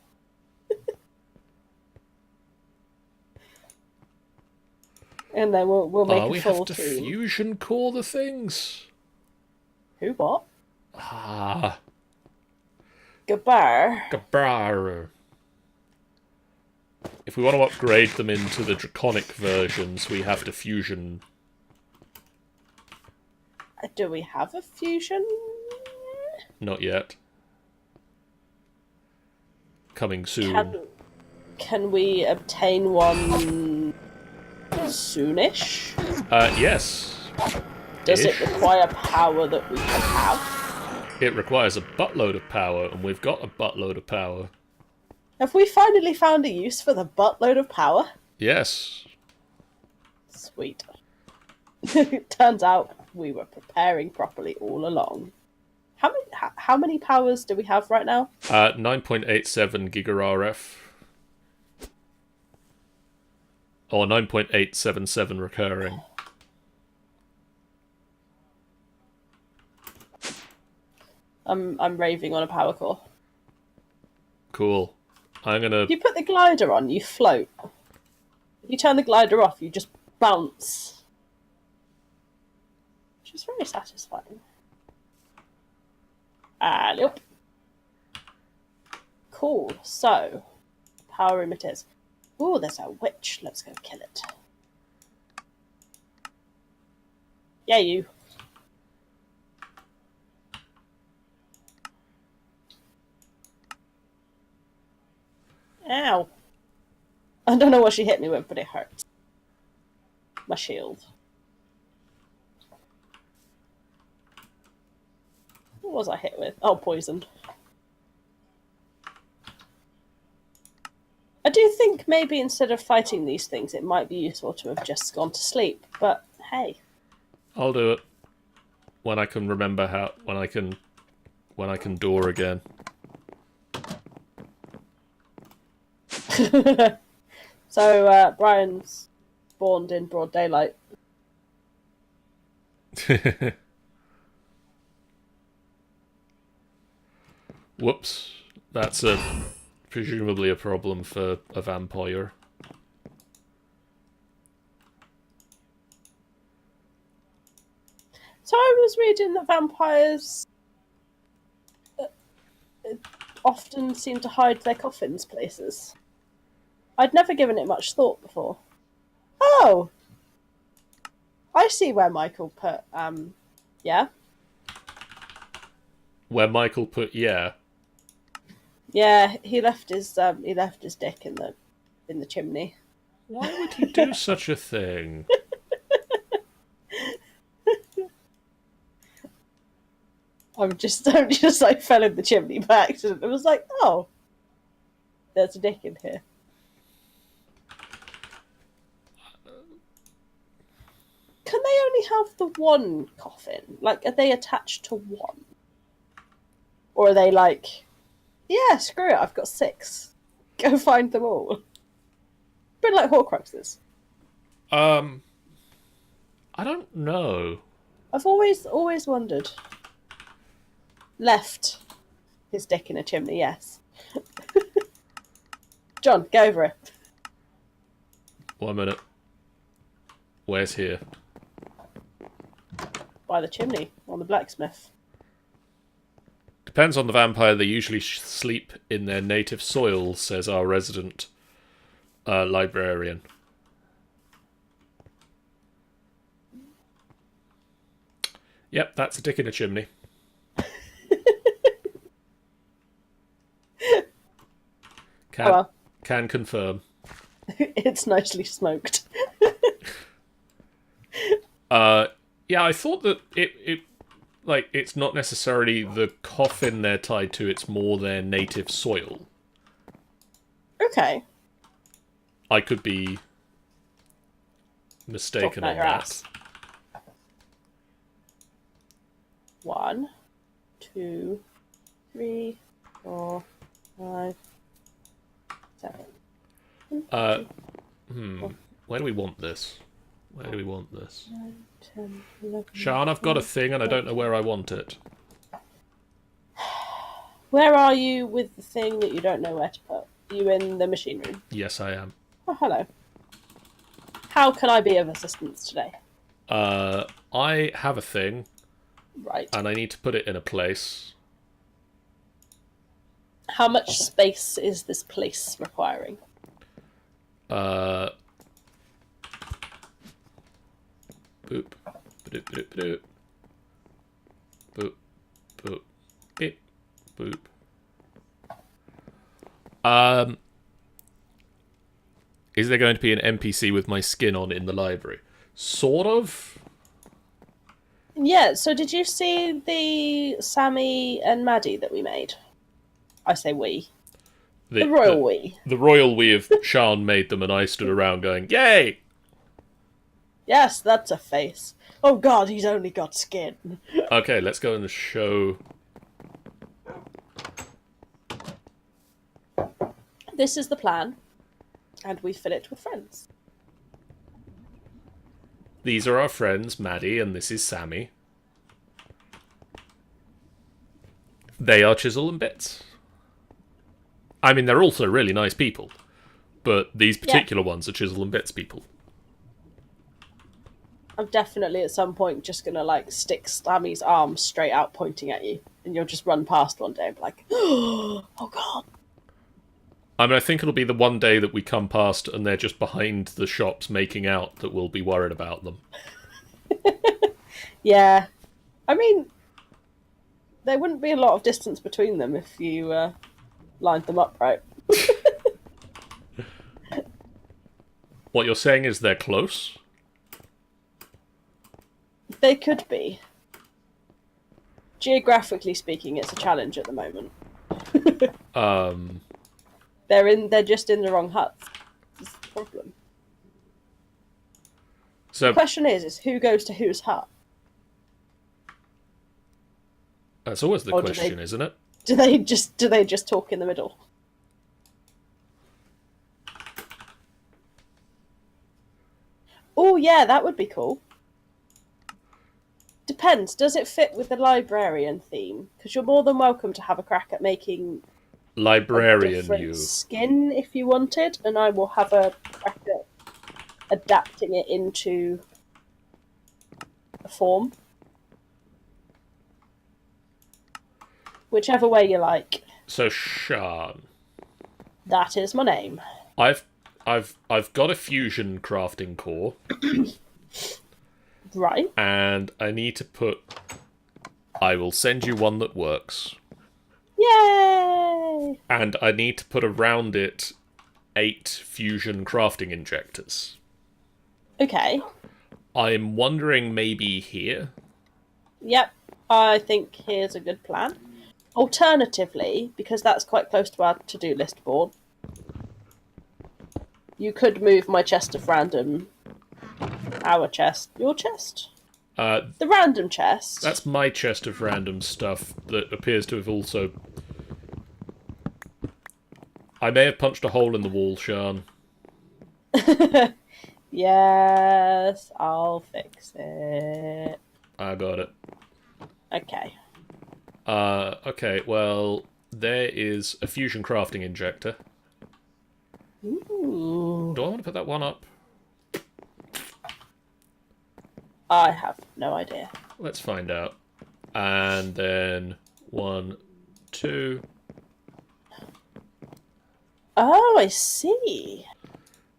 And then we'll make a full team. We have to fusion core the things. Who, what? Ah. Gabar. If we want to upgrade them into the draconic versions, we have to fusion. Do we have a fusion? Not yet. Coming soon. Can we obtain one soonish? Yes. Does it require power that we can have? It requires a buttload of power, and we've got a buttload of power. Have we finally found a use for the buttload of power? Yes. Sweet. Turns out we were preparing properly all along. How many powers do we have right now? 9.87 GigaRF. Or 9.877 recurring. I'm raving on a power core. Cool. I'm gonna... If you put the glider on, you float. If you turn the glider off, you just bounce. Which is very satisfying. Yep. Cool. So, power emitters. Ooh, there's a witch. Let's go kill it. Yeah, you. Ow. I don't know what she hit me with, but it hurts. My shield. What was I hit with? Oh, poisoned. I do think maybe instead of fighting these things, it might be useful to have just gone to sleep, but hey. I'll do it. When I can remember how... When I can door again. So, Brian's spawned in broad daylight. Whoops. That's presumably a problem for a vampire. So I was reading that vampires often seem to hide their coffins places. I'd never given it much thought before. Oh! I see where Michael put, yeah? Where Michael put yeah? Yeah, he left his dick in the chimney. Why would he do such a thing? I'm just like fell in the chimney by accident. It was like, oh, there's a dick in here. Can they only have the one coffin? Like, are they attached to one? Or are they like, yeah, screw it, I've got 6. Go find them all. A bit like Horcruxes. I don't know. I've always wondered. Left his dick in a chimney, yes. John, go over it. 1 minute. Where's here? By the chimney, on the blacksmith. Depends on the vampire. They usually sleep in their native soil, says our resident librarian. Yep, that's a dick in a chimney. Can confirm. It's nicely smoked. Yeah, I thought that it's not necessarily the coffin they're tied to, it's more their native soil. Okay. I could be mistaken on that. Ass. 1, 2, 3, 4, 5, 7. Where do we want this? Where do we want this? 9, 10, 11, Sean, I've got a thing and I don't know where I want it. Where are you with the thing that you don't know where to put? Are you in the machine room? Yes, I am. Oh, hello. How can I be of assistance today? I have a thing. Right. And I need to put it in a place. How much space is this place requiring? Boop. Boop, boop, boop. Boop, boop, beep, boop. Is there going to be an NPC with my skin on in the library? Sort of. Yeah, so did you see the Sammy and Maddie that we made? I say we. The royal we. The royal we of Sean made them, and I stood around going, yay! Yes, that's a face. Oh god, he's only got skin. Okay, let's go in the show. This is the plan, and we fill it with friends. These are our friends, Maddie, and this is Sammy. They are Chisel and Bits. I mean, they're also really nice people, but these particular ones are Chisel and Bits people. I'm definitely at some point just gonna like stick Sammy's arm straight out pointing at you, and you'll just run past one day and be like, oh god. I mean, I think it'll be the one day that we come past and they're just behind the shops making out that we'll be worried about them. Yeah. I mean, there wouldn't be a lot of distance between them if you lined them up right. What you're saying is they're close? They could be. Geographically speaking, it's a challenge at the moment. They're just in the wrong huts. That's the problem. So the question is who goes to whose hut? That's always the question, isn't it? Do they just talk in the middle? Oh yeah, that would be cool. Depends. Does it fit with the librarian theme? Because you're more than welcome to have a crack at making librarian you skin if you wanted, and I will have a crack at adapting it into a form. Whichever way you like. So Sean. That is my name. I've got a fusion crafting core. Right. And I need to put... I will send you one that works. Yay! And I need to put around it 8 fusion crafting injectors. Okay. I'm wondering maybe here? Yep. I think here's a good plan. Alternatively, because that's quite close to our to-do list board, you could move my chest of random... Our chest. Your chest? The random chest. That's my chest of random stuff that appears to have also... I may have punched a hole in the wall, Sean. Yes, I'll fix it. I got it. Okay. Okay, well, there is a fusion crafting injector. Ooh. Do I want to put that one up? I have no idea. Let's find out. And then 1, 2. Oh, I see.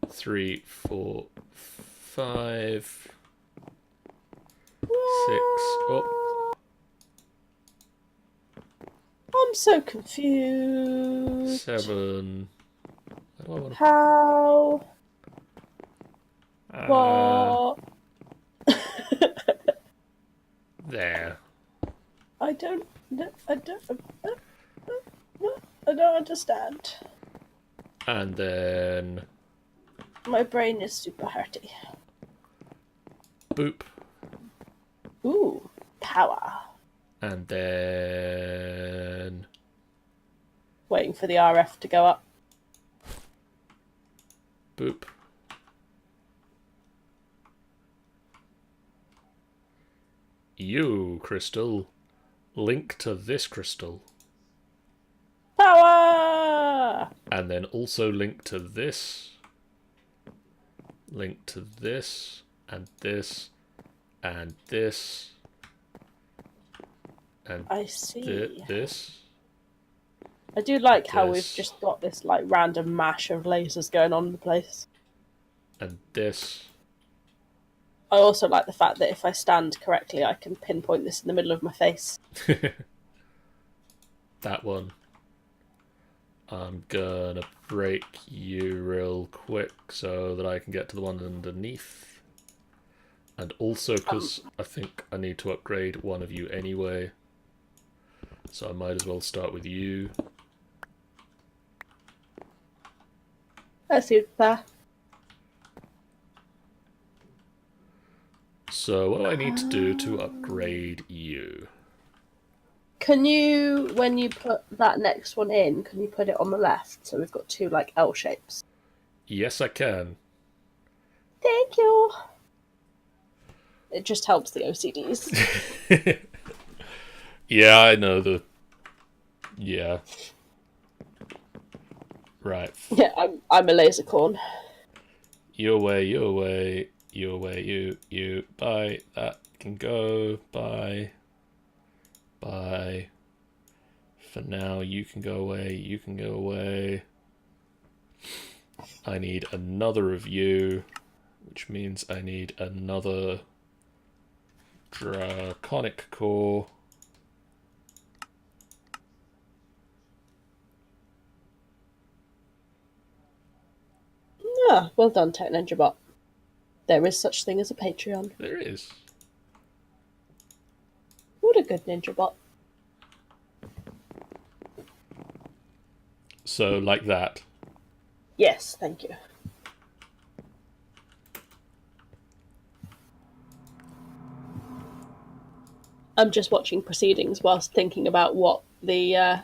3, 4, 5, 6. Oh. I'm so confused. 7. How? What? There. I don't understand. And then... My brain is super hurty. Boop. Ooh, power. And then... Waiting for the RF to go up. Boop. You, crystal. Link to this crystal. And then also link to this. Link to this, and this, and this. And I see. This. I do like how we've just got this like random mash of lasers going on in the place. And this. I also like the fact that if I stand correctly, I can pinpoint this in the middle of my face. That one. I'm gonna break you real quick so that I can get to the one underneath. And also because I think I need to upgrade one of you anyway. So I might as well start with you. That's it there. So what do I need to do to upgrade you? Can you, when you put that next one in, can you put it on the left? So we've got two like L shapes. Yes, I can. Thank you. It just helps the OCDs. Yeah, I know the... Yeah. Right. Yeah, I'm a laser corn. You away, you away, you away, you. Bye. That can go. Bye. Bye. For now, you can go away, you can go away. I need another of you, which means I need another draconic core. Ah, well done, Tech Ninja Bot. There is such thing as a Patreon. There is. What a good Ninja Bot. So, like that. Yes, thank you. I'm just watching proceedings whilst thinking about what the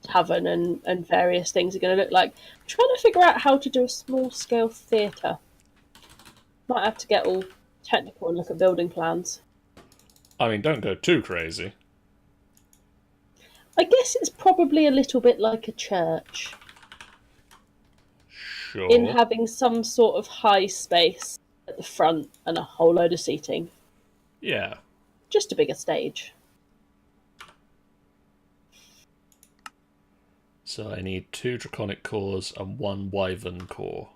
tavern and various things are going to look like. I'm trying to figure out how to do a small-scale theatre. Might have to get all technical and look at building plans. I mean, don't go too crazy. I guess it's probably a little bit like a church. Sure. In having some sort of high space at the front and a whole load of seating. Yeah. Just a bigger stage. So I need 2 draconic cores and 1 wyvern core.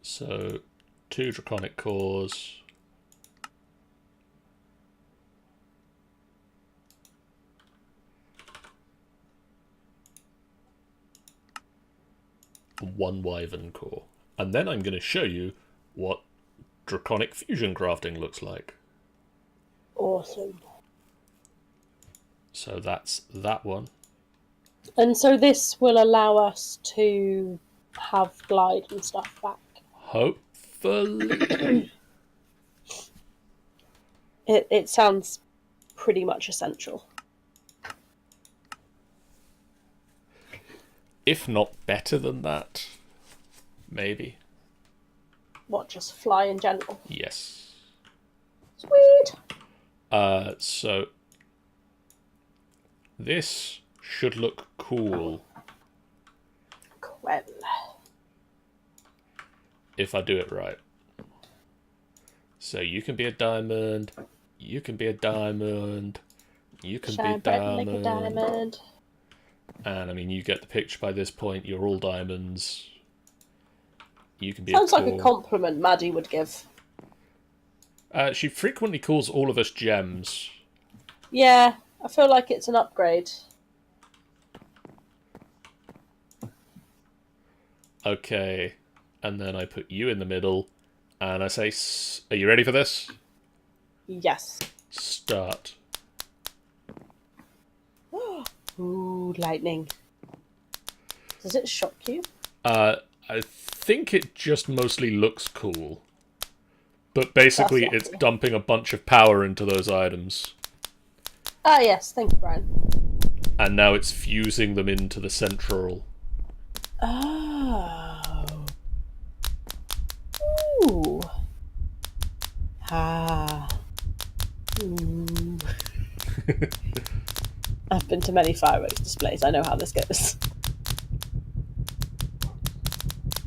So 2 draconic cores. And 1 wyvern core. And then I'm going to show you what draconic fusion crafting looks like. Awesome. So that's that one. And so this will allow us to have glide and stuff back. Hopefully. It sounds pretty much essential. If not better than that, maybe. What, just fly in general? Yes. Sweet! So this should look cool. Well. If I do it right. So you can be a diamond, you can be a diamond, you can Shine be a bright like a diamond. And I mean, you get the picture by this point, you're all diamonds. You can be Sounds like a compliment Maddie would give. She frequently calls all of us gems. Yeah, I feel like it's an upgrade. Okay, and then I put you in the middle, and I say, are you ready for this? Yes. Start. Ooh, lightning. Does it shock you? I think it just mostly looks cool. But basically, it's dumping a bunch of power into those items. Ah, yes. Thank you, Brian. And now it's fusing them into the central. Oh. Ooh. Ah. Ooh. I've been to many fireworks displays. I know how this goes.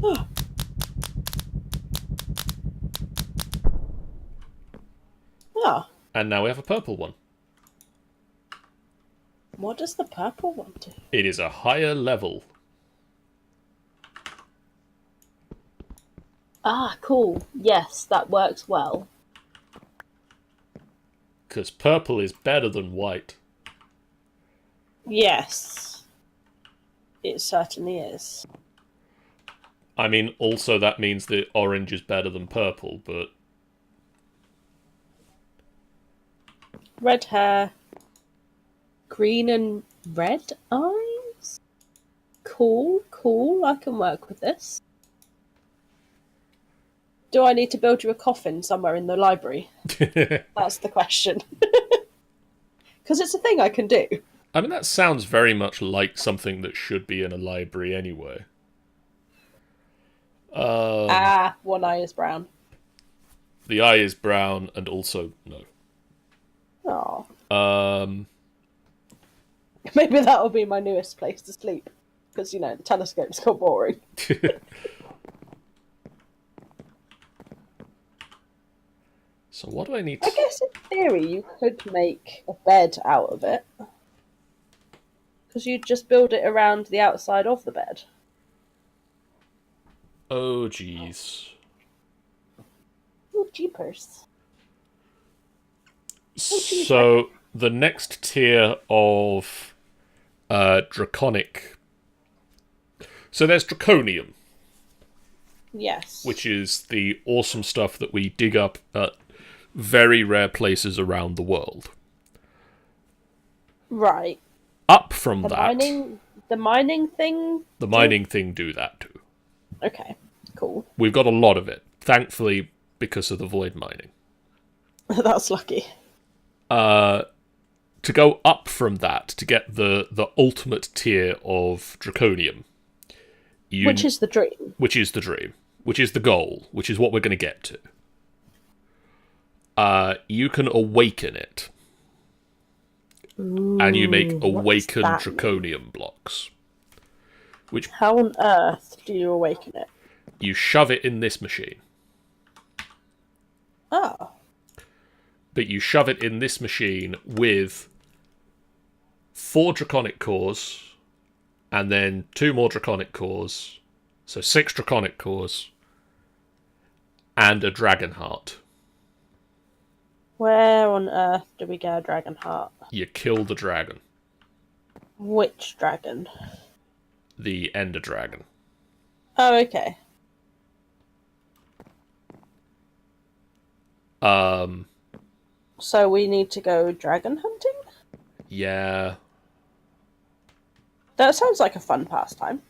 Oh. And now we have a purple one. What does the purple one do? It is a higher level. Ah, cool. Yes, that works well. Because purple is better than white. Yes. It certainly is. I mean, also that means that orange is better than purple, but... Red hair. Green and red eyes? Cool, cool. I can work with this. Do I need to build you a coffin somewhere in the library? That's the question. Because it's a thing I can do. I mean, that sounds very much like something that should be in a library anyway. One eye is brown. The eye is brown, and also no. Oh. Maybe that'll be my newest place to sleep. Because, the telescope's got boring. So what do I need to... I guess in theory you could make a bed out of it. Because you'd just build it around the outside of the bed. Oh, jeez. Oh, jeepers. So, the next tier of draconic... So there's draconium. Yes. Which is the awesome stuff that we dig up at very rare places around the world. Right. Up from the that... The mining thing? The mining thing do that too. Okay, cool. We've got a lot of it, thankfully, because of the void mining. That's lucky. To go up from that, to get the ultimate tier of draconium... Which is the dream. Which is the dream. Which is the goal. Which is what we're going to get to. You can awaken it. Ooh, and you make awakened draconium blocks. How on earth do you awaken it? You shove it in this machine. Oh. But you shove it in this machine with 4 draconic cores... and then 2 more draconic cores, so 6 draconic cores, and a dragon heart. Where on earth do we get a dragon heart? You kill the dragon. Which dragon? The Ender Dragon. Oh, okay. So we need to go dragon hunting? Yeah. That sounds like a fun pastime.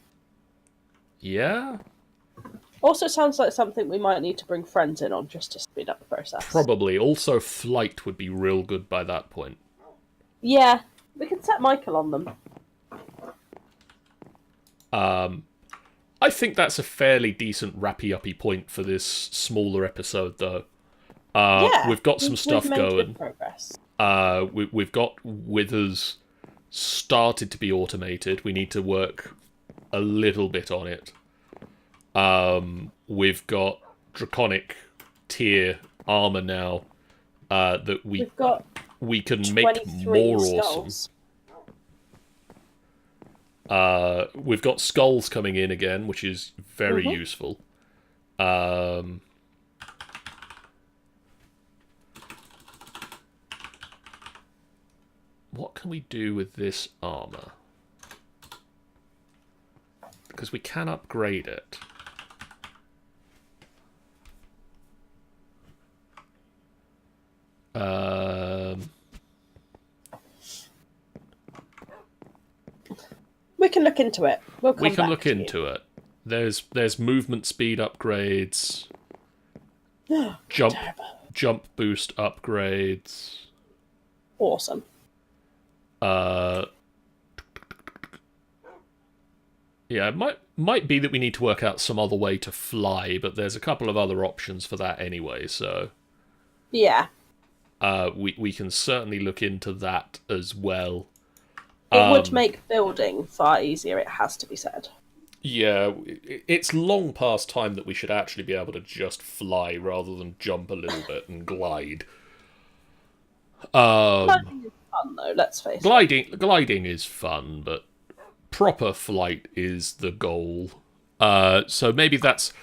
Yeah? Also sounds like something we might need to bring friends in on just to speed up the process. Probably. Also, flight would be real good by that point. Yeah, we can set Michael on them. I think that's a fairly decent wrappy-uppy point for this smaller episode, though. We've got some stuff going. Good progress. We've got withers started to be automated. We need to work a little bit on it. We've got draconic tier armor now that we can make more skulls. Awesome. We've got skulls coming in again, which is very useful. What can we do with this armor? Because we can upgrade it. We can look into it. We can look into it. There's movement speed upgrades. Jump boost upgrades. Awesome. Yeah, it might be that we need to work out some other way to fly, but there's a couple of other options for that anyway, so... Yeah. We can certainly look into that as well. It would make building far easier, it has to be said. Yeah, it's long past time that we should actually be able to just fly rather than jump a little bit and glide. Gliding is fun, though, let's face it. Gliding is fun, but proper flight is the goal. So maybe that's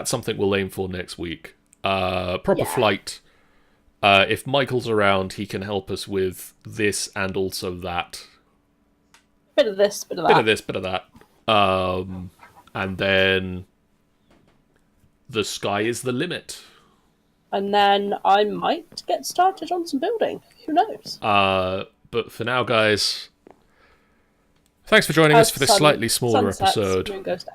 something we'll aim for next week. Proper flight. If Michael's around, he can help us with this and also that. Bit of this, bit of that. Bit of this, bit of that. And then the sky is the limit. And then I might get started on some building. Who knows? But for now, guys, thanks for joining us for this slightly smaller episode. Moon goes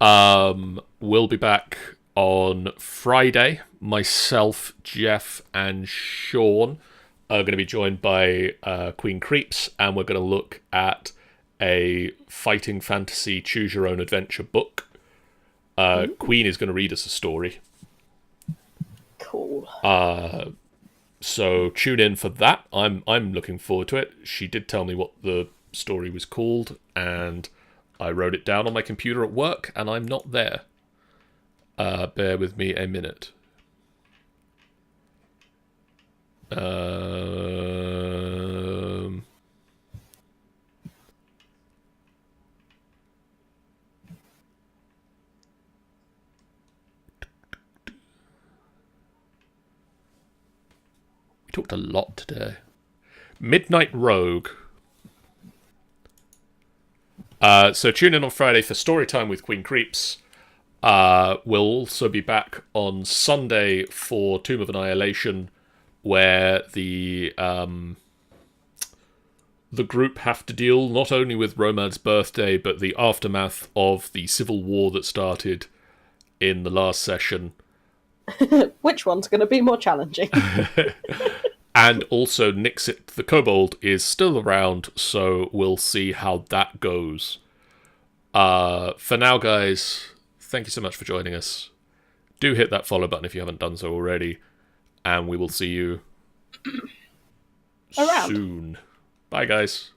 down. We'll be back on Friday. Myself, Jeff, and Sean are going to be joined by Queen Creeps, and we're going to look at a fighting fantasy choose-your-own-adventure book. Queen is going to read us a story. Cool. So tune in for that. I'm looking forward to it. She did tell me what the story was called, and I wrote it down on my computer at work, and I'm not there. Bear with me a minute. We talked a lot today. Midnight Rogue. So tune in on Friday for Storytime with Queen Creeps. We'll also be back on Sunday for Tomb of Annihilation, where the group have to deal not only with Roman's birthday, but the aftermath of the civil war that started in the last session. Which one's going to be more challenging? And also Nixit the Kobold is still around, so we'll see how that goes. For now, guys, thank you so much for joining us. Do hit that follow button if you haven't done so already. And we will see you around soon. Bye, guys.